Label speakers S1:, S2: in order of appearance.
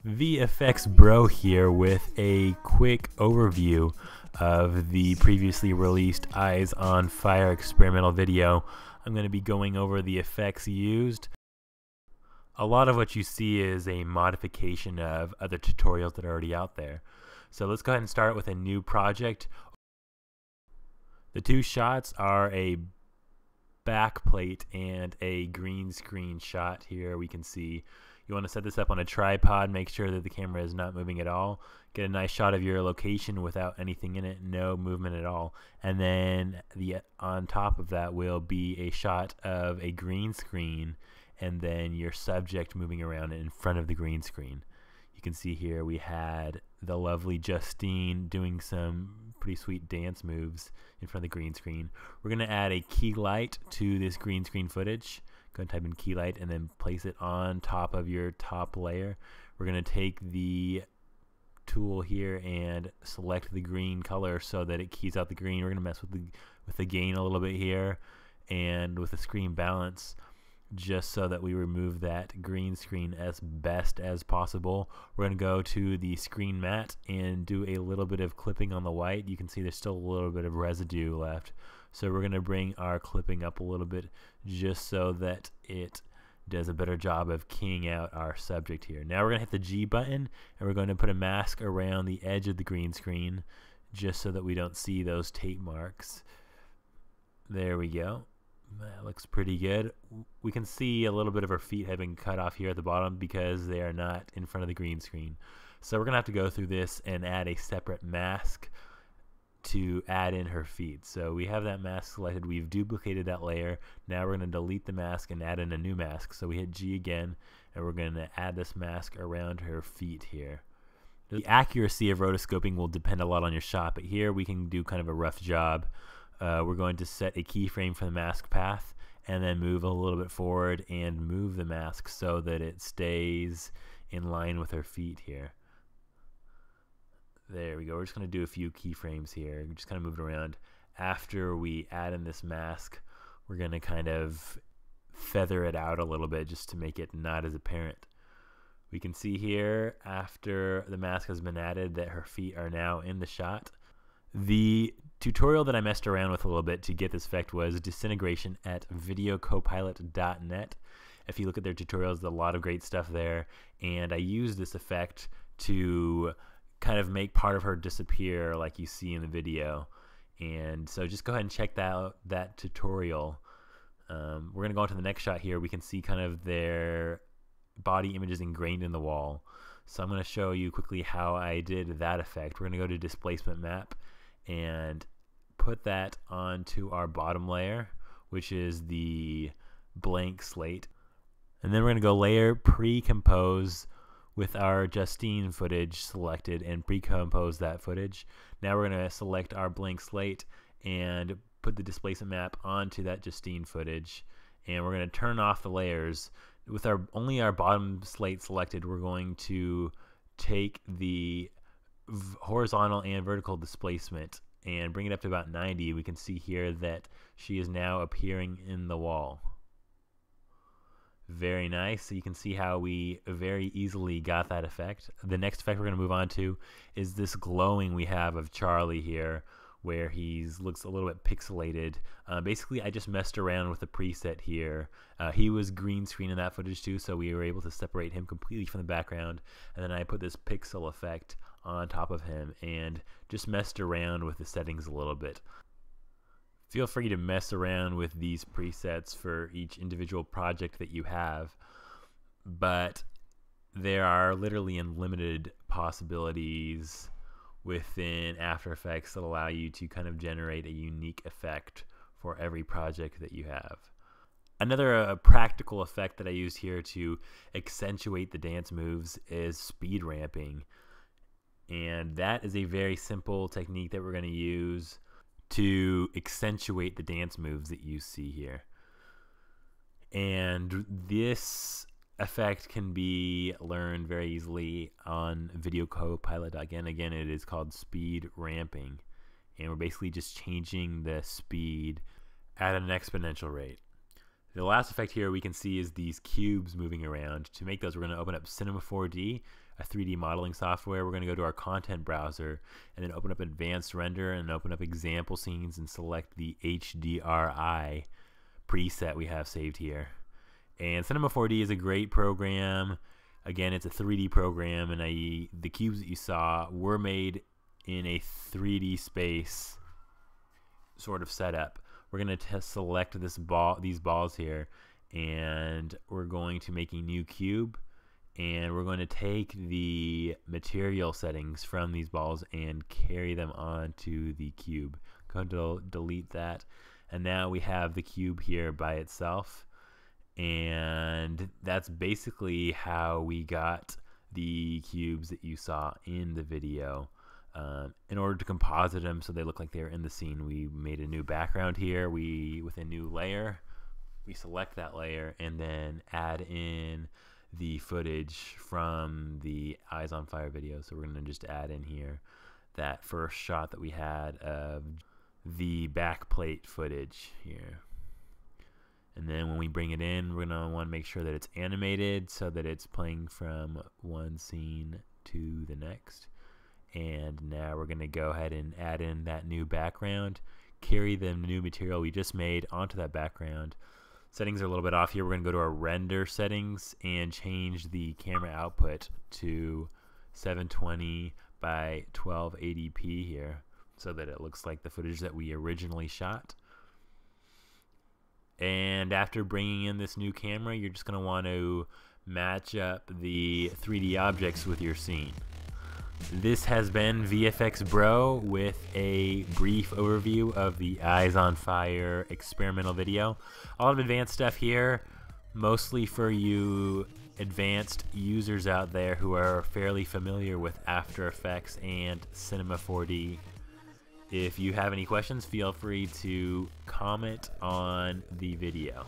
S1: VFX Bro here with a quick overview of the previously released Eyes on Fire experimental video. I'm going to be going over the effects used. A lot of what you see is a modification of other tutorials that are already out there. So let's go ahead and start with a new project. The two shots are a backplate and a green screen shot. Here we can see you want to set this up on a tripod, make sure that the camera is not moving at all, get a nice shot of your location without anything in it, no movement at all, and then on top of that will be a shot of a green screen and then your subject moving around in front of the green screen. You can see here we had the lovely Justine doing some pretty sweet dance moves in front of the green screen. We're going to add a key light to this green screen footage. Go and type in key light and then place it on top of your top layer. We're going to take the tool here and select the green color so that it keys out the green. We're going to mess with the gain a little bit here and with the screen balance, just so that we remove that green screen as best as possible. We're going to go to the screen mat and do a little bit of clipping on the white. You can see there's still a little bit of residue left. So we're going to bring our clipping up a little bit just so that it does a better job of keying out our subject here. Now we're going to hit the G button and we're going to put a mask around the edge of the green screen just so that we don't see those tape marks. There we go. That looks pretty good. We can see a little bit of her feet have been cut off here at the bottom because they are not in front of the green screen. So we're going to have to go through this and add a separate mask to add in her feet. So we have that mask selected. We've duplicated that layer. Now we're going to delete the mask and add in a new mask. So we hit G again and we're going to add this mask around her feet here. The accuracy of rotoscoping will depend a lot on your shot, but here we can do kind of a rough job. We're going to set a keyframe for the mask path and then move a little bit forward and move the mask so that it stays in line with her feet here. There we go. We're just going to do a few keyframes here. Just kind of move it around. After we add in this mask, we're going to kind of feather it out a little bit just to make it not as apparent. We can see here after the mask has been added that her feet are now in the shot. The tutorial that I messed around with a little bit to get this effect was Disintegration at videocopilot.net. If you look at their tutorials, there's a lot of great stuff there, and I used this effect to kind of make part of her disappear like you see in the video. And so just go ahead and check that tutorial. We're going to go on to the next shot here. We can see kind of their body images ingrained in the wall. So I'm going to show you quickly how I did that effect. We're going to go to displacement map and put that onto our bottom layer, which is the blank slate. And then we're going to go layer pre-compose with our Justine footage selected and pre-compose that footage. Now we're going to select our blank slate and put the displacement map onto that Justine footage, and we're going to turn off the layers. With only our bottom slate selected, we're going to take the horizontal and vertical displacement and bring it up to about 90. We can see here that she is now appearing in the wall. Very nice. So you can see how we very easily got that effect. The next effect we're going to move on to is this glowing we have of Charlie here, where he looks a little bit pixelated. Basically, I just messed around with the preset here. He was green screen in that footage too, so we were able to separate him completely from the background. And then I put this pixel effect on top of him and just messed around with the settings a little bit. Feel free to mess around with these presets for each individual project that you have, but there are literally unlimited possibilities within After Effects that allow you to kind of generate a unique effect for every project that you have. Another practical effect that I used here to accentuate the dance moves is speed ramping, and that is a very simple technique that we're going to use to accentuate the dance moves that you see here. And this effect can be learned very easily on Video Copilot. Again, it is called speed ramping, and we're basically just changing the speed at an exponential rate. The last effect here we can see is these cubes moving around. To make those, we're going to open up Cinema 4D, a 3D modeling software. We're going to go to our content browser and then open up Advanced Render and open up Example Scenes and select the HDRI preset we have saved here. And Cinema 4D is a great program. Again, it's a 3D program, and the cubes that you saw were made in a 3D space sort of setup. We're going to select these balls here, and we're going to make a new cube, and we're going to take the material settings from these balls and carry them onto the cube. Go to delete that, and now we have the cube here by itself, and that's basically how we got the cubes that you saw in the video. In order to composite them so they look like they're in the scene, we made a new background here. With a new layer, we select that layer and then add in the footage from the Eyes on Fire video. So we're going to just add in here that first shot that we had of the backplate footage here. And then when we bring it in, we're going to want to make sure that it's animated so that it's playing from one scene to the next. And now we're going to go ahead and add in that new background, carry the new material we just made onto that background. Settings are a little bit off here. We're going to go to our render settings and change the camera output to 720 by 1280p here so that it looks like the footage that we originally shot. And after bringing in this new camera, you're just going to want to match up the 3D objects with your scene. This has been VFX Bro with a brief overview of the Eyes on Fire experimental video. A lot of advanced stuff here, mostly for you advanced users out there who are fairly familiar with After Effects and Cinema 4D. If you have any questions, feel free to comment on the video.